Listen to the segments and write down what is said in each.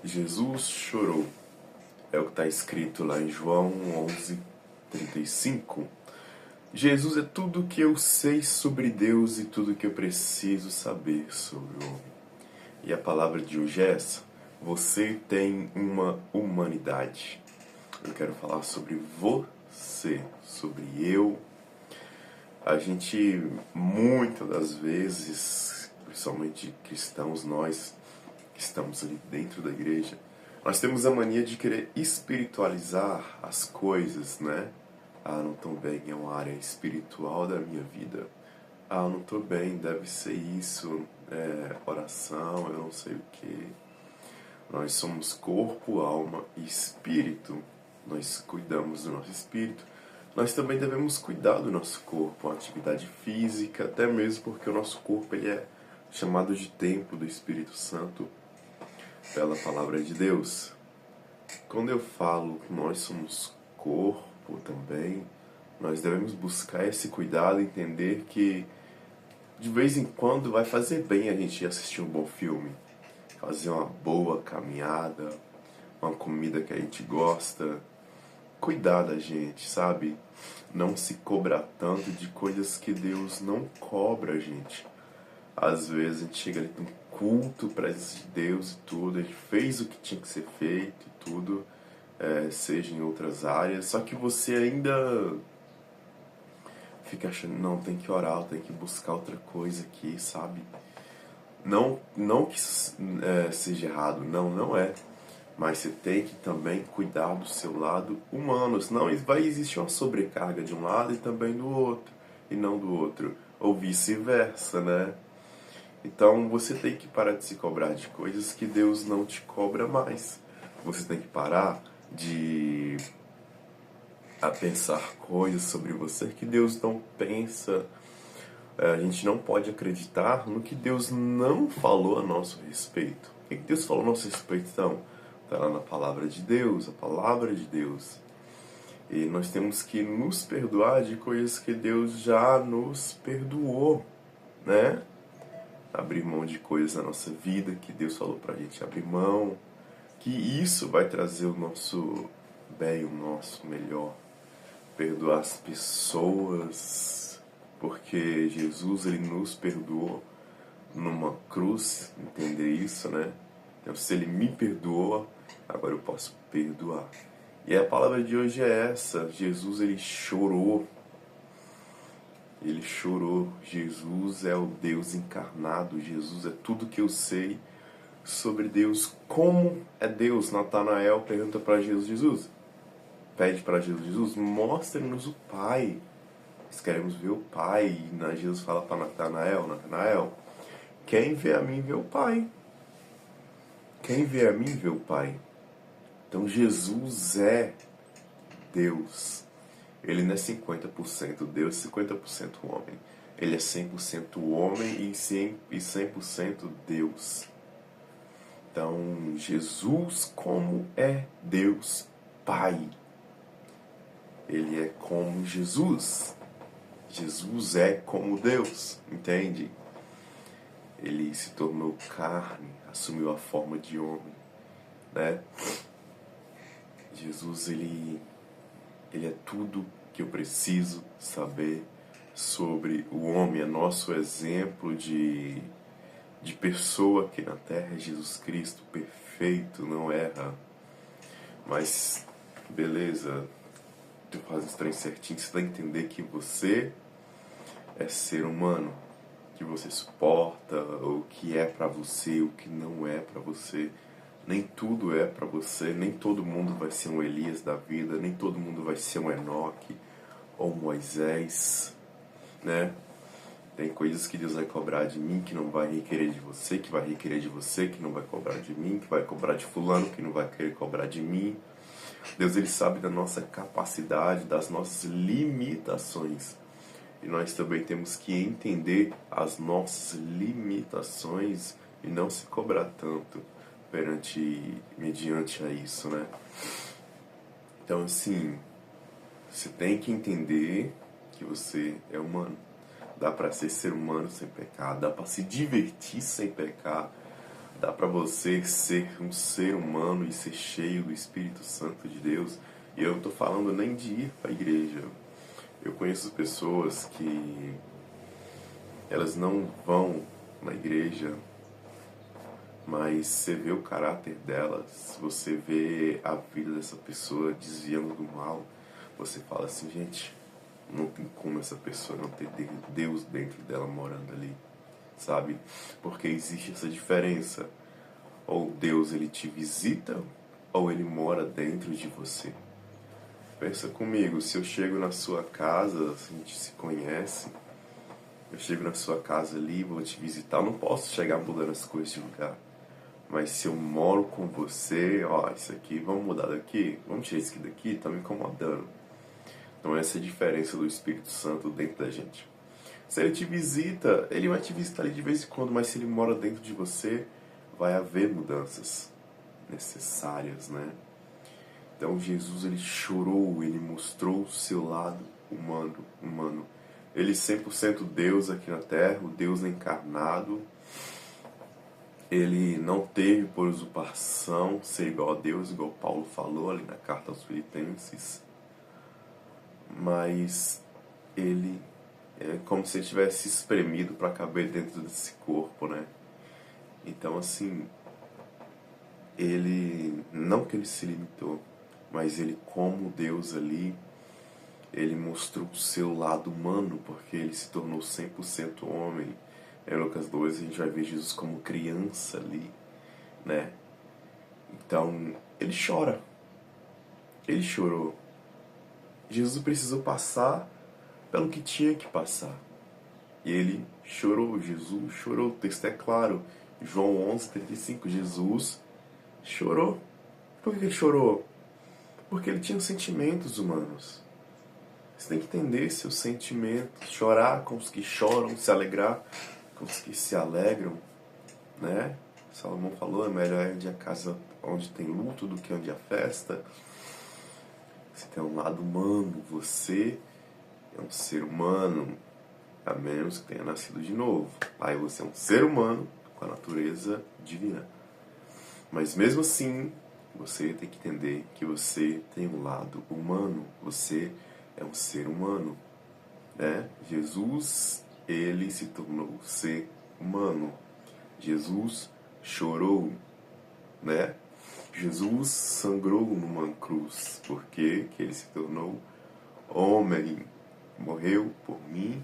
Jesus chorou. É o que está escrito lá em João 11:35. Jesus é tudo o que eu sei sobre Deus e tudo o que eu preciso saber sobre o homem. E a palavra de hoje é essa: você tem uma humanidade. Eu quero falar sobre você, sobre eu. A gente, muitas das vezes, principalmente cristãos, nós que estamos ali dentro da igreja, nós temos a mania de querer espiritualizar as coisas, né? Ah, não estou bem, é uma área espiritual da minha vida. Ah, não estou bem, deve ser isso, oração, eu não sei o que. Nós somos corpo, alma e espírito. Nós cuidamos do nosso espírito. Nós também devemos cuidar do nosso corpo, a atividade física, até mesmo porque o nosso corpo ele é chamado de templo do Espírito Santo pela palavra de Deus. Quando eu falo que nós somos corpo também, nós devemos buscar esse cuidado e entender que de vez em quando vai fazer bem a gente assistir um bom filme, fazer uma boa caminhada, uma comida que a gente gosta, cuidar da gente, sabe? Não se cobrar tanto de coisas que Deus não cobra a gente. Às vezes a gente chega ali num culto para Deus e tudo, a gente fez o que tinha que ser feito e tudo, seja em outras áreas, só que você ainda fica achando, não, tem que orar, tem que buscar outra coisa aqui, sabe? Não que seja errado, não é. Mas você tem que também cuidar do seu lado humano, senão vai existir uma sobrecarga de um lado e também do outro, e não do outro, ou vice-versa, né? Então você tem que parar de se cobrar de coisas que Deus não te cobra mais. Você tem que parar de pensar coisas sobre você que Deus não pensa. A gente não pode acreditar no que Deus não falou a nosso respeito. O que Deus falou a nosso respeito, então? Está lá na palavra de Deus, a palavra de Deus. E nós temos que nos perdoar de coisas que Deus já nos perdoou, né? Abrir mão de coisas na nossa vida que Deus falou pra gente abrir mão. Que isso vai trazer o nosso bem, o nosso melhor. Perdoar as pessoas, porque Jesus ele nos perdoou numa cruz, entender isso, né? Então, se ele me perdoa, agora eu posso perdoar. E a palavra de hoje é essa: Jesus ele chorou. Ele chorou. Jesus é o Deus encarnado. Jesus é tudo que eu sei sobre Deus. Como é Deus? Natanael pergunta para Jesus. Pede para Jesus, mostre-nos o Pai. Nós queremos ver o Pai. E Jesus fala para Natanael, quem vê a mim vê o Pai. Quem vê a mim vê o Pai. Então Jesus é Deus. Ele não é 50% Deus, 50% homem. Ele é 100% homem e 100% Deus. Então Jesus, como é Deus Pai, ele é como Jesus. Jesus é como Deus, entende? Ele se tornou carne, assumiu a forma de homem, né? Jesus, ele é tudo que eu preciso saber sobre o homem. É nosso exemplo de pessoa aqui na Terra. É Jesus Cristo, perfeito, não erra. Mas, beleza, tu faz os trem certinho, você vai entender que você é ser humano, que você suporta, o que é pra você, o que não é pra você. Nem tudo é pra você, nem todo mundo vai ser um Elias da vida, nem todo mundo vai ser um Enoque ou um Moisés, né? Tem coisas que Deus vai cobrar de mim que não vai requerer de você, que vai requerer de você, que não vai cobrar de mim, que vai cobrar de fulano, que não vai querer cobrar de mim. Deus, ele sabe da nossa capacidade, das nossas limitações. E nós também temos que entender as nossas limitações e não se cobrar tanto mediante a isso, né? Então, assim, você tem que entender que você é humano. Dá pra ser humano sem pecar, dá pra se divertir sem pecar, dá para você ser um ser humano e ser cheio do Espírito Santo de Deus. E eu não tô falando nem de ir para a igreja. Eu conheço pessoas que elas não vão na igreja, mas você vê o caráter delas, você vê a vida dessa pessoa desviando do mal, você fala assim, gente, não tem como essa pessoa não ter Deus dentro dela morando ali, sabe? Porque existe essa diferença. Ou Deus ele te visita, ou ele mora dentro de você. Pensa comigo, se eu chego na sua casa, a gente se conhece, eu chego na sua casa ali, vou te visitar, eu não posso chegar mudando as coisas de lugar. Mas se eu moro com você, ó, isso aqui, vamos mudar daqui? Vamos tirar isso aqui daqui? Tá me incomodando. Então essa é a diferença do Espírito Santo dentro da gente. Se ele te visita, ele vai te visitar ali de vez em quando, mas se ele mora dentro de você, vai haver mudanças necessárias, né? Então Jesus ele chorou, ele mostrou o seu lado humano. Ele 100% Deus aqui na terra, o Deus encarnado. Ele não teve por usurpação ser igual a Deus, igual Paulo falou ali na carta aos Filipenses. Mas ele é como se ele tivesse espremido para caber dentro desse corpo, né? Então assim, ele, não que ele se limitou, mas ele como Deus ali, ele mostrou o seu lado humano, porque ele se tornou 100% homem. Em Lucas 2 a gente vai ver Jesus como criança ali, né? Então, ele chora. Ele chorou. Jesus precisou passar pelo que tinha que passar. E ele chorou, Jesus chorou, o texto é claro. João 11:35, Jesus chorou. Por que ele chorou? Porque ele tinha sentimentos humanos. Você tem que entender seus sentimentos, chorar com os que choram, se alegrar com os que se alegram, né? Salomão falou, é melhor ir a casa onde tem luto do que onde há festa. Você tem um lado humano, você é um ser humano, a menos que tenha nascido de novo. Aí você é um ser humano com a natureza divina. Mas mesmo assim, você tem que entender que você tem um lado humano, você é um ser humano, né? Jesus, ele se tornou ser humano. Jesus chorou, né? Jesus sangrou numa cruz, porque que ele se tornou homem, morreu por mim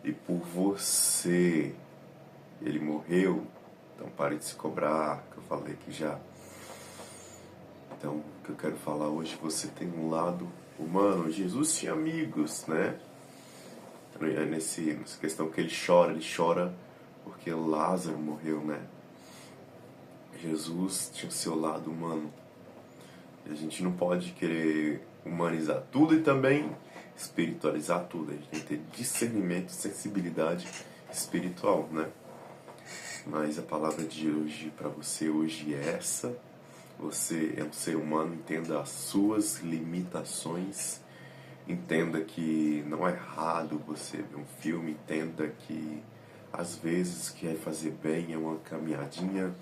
e por você. Ele morreu, então pare de se cobrar, que eu falei aqui já. Então, o que eu quero falar hoje, você tem um lado humano. Jesus tinha amigos, né? Nessa questão que ele chora porque Lázaro morreu, né? Jesus tinha o seu lado humano. E a gente não pode querer humanizar tudo e também espiritualizar tudo. A gente tem que ter discernimento, sensibilidade espiritual, né? Mas a palavra de hoje para você hoje é essa. Você é um ser humano, entenda as suas limitações. Entenda que não é errado você ver um filme, entenda que às vezes que é fazer bem é uma caminhadinha.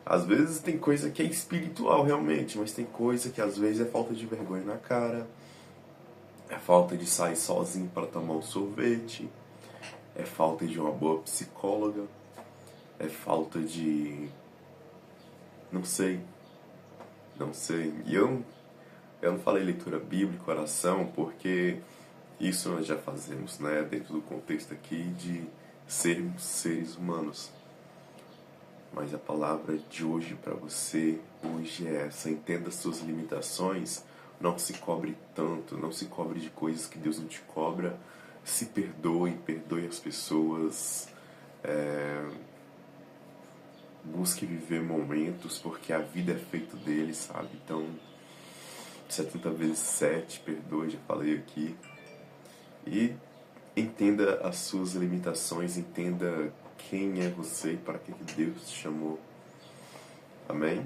Às vezes tem coisa que é espiritual realmente, mas tem coisa que às vezes é falta de vergonha na cara, é falta de sair sozinho para tomar um sorvete, é falta de uma boa psicóloga, é falta de... não sei. E eu não falei leitura bíblica, oração, porque isso nós já fazemos, né? Dentro do contexto aqui de sermos seres humanos. Mas a palavra de hoje para você, hoje é essa. Entenda as suas limitações, não se cobre tanto, não se cobre de coisas que Deus não te cobra. Se perdoe as pessoas. Busque viver momentos, porque a vida é feita dele, sabe? Então, 70 vezes 7, perdoe, já falei aqui. E entenda as suas limitações, entenda quem é você e para que Deus te chamou. Amém?